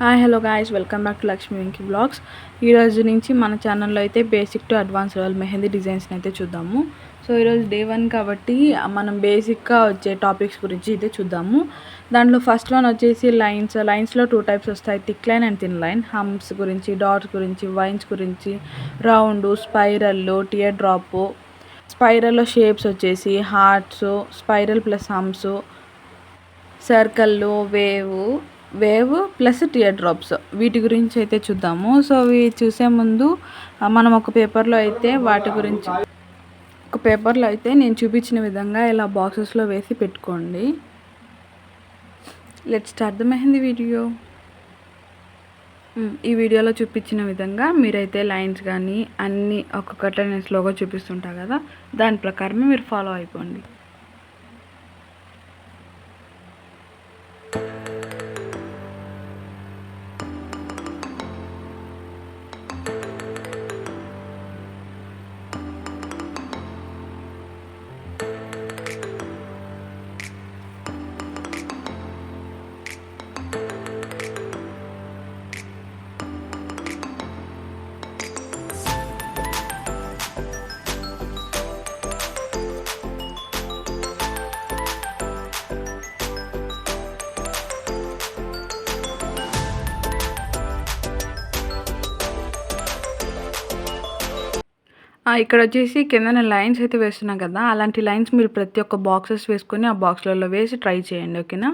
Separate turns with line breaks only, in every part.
Hi hello guys, welcome back to Lakshmi Venky blogs. ఈరోజు నుంచి మన ఛానల్లో అయితే basic to advance level mehndi డిజైన్స్ని అయితే చూద్దాము. సో ఈరోజు డే 1 కాబట్టి మనం బేసిక్గా వచ్చే టాపిక్స్ గురించి అయితే చూద్దాము. దాంట్లో ఫస్ట్ వన్ వచ్చేసి లైన్స్లో 2 టైప్స్ వస్తాయి, thick line and thin line. హమ్స్ గురించి, డాట్స్ గురించి, వైన్స్ గురించి, రౌండ్, స్పైరల్, టియర్ డ్రాప్, స్పైరల్లో షేప్స్ వచ్చేసి హార్ట్స్, స్పైరల్ ప్లస్ హమ్స్, సర్కిళ్ళు, వేవ్ ప్లస్ టియర్ డ్రాప్స్, వీటి గురించి అయితే చూద్దాము. సో ఇవి చూసే ముందు మనం ఒక పేపర్లో అయితే నేను చూపించిన విధంగా ఇలా బాక్సెస్లో వేసి పెట్టుకోండి. Let's start the mehndi video. ఈ వీడియోలో చూపించిన విధంగా మీరైతే లైన్స్ కానీ అన్నీ ఒక్కొక్కటి నేను స్లోగా చూపిస్తుంటా కదా, దాని ప్రకారమే మీరు ఫాలో అయిపోండి. ఇక్కడ వచ్చేసి కింద లైన్స్ అయితే వేస్తున్నాం కదా, అలాంటి లైన్స్ మీరు ప్రతి ఒక్క బాక్సెస్ వేసుకొని ఆ బాక్స్లలో వేసి ట్రై చేయండి, ఓకేనా.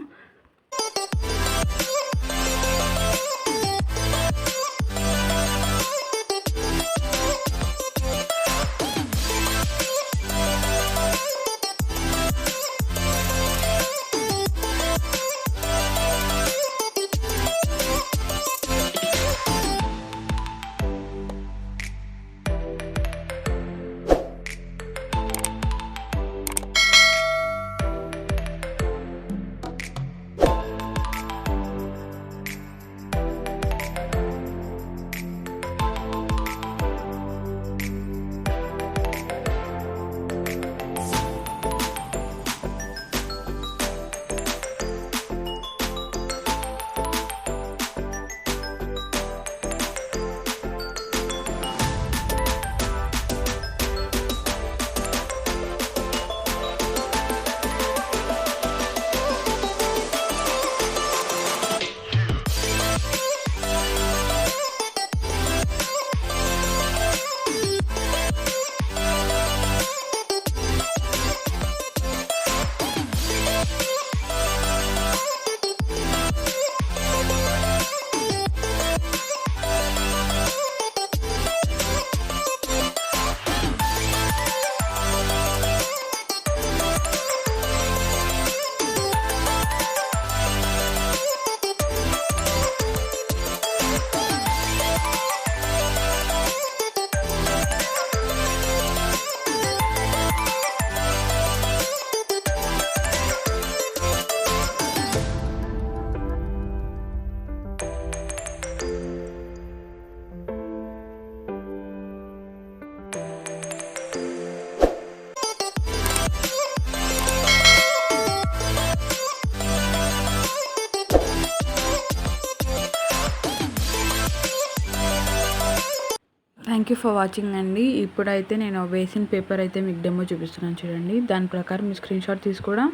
థ్యాంక్ యూ ఫర్ వాచింగ్ అండి. ఇప్పుడైతే నేను వేసిన పేపర్ అయితే మీకు డెమో చూపిస్తున్నాను చూడండి. దాని ప్రకారం మీ స్క్రీన్ షాట్ తీసి కూడా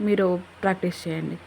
మీరు ప్రాక్టీస్ చేయండి.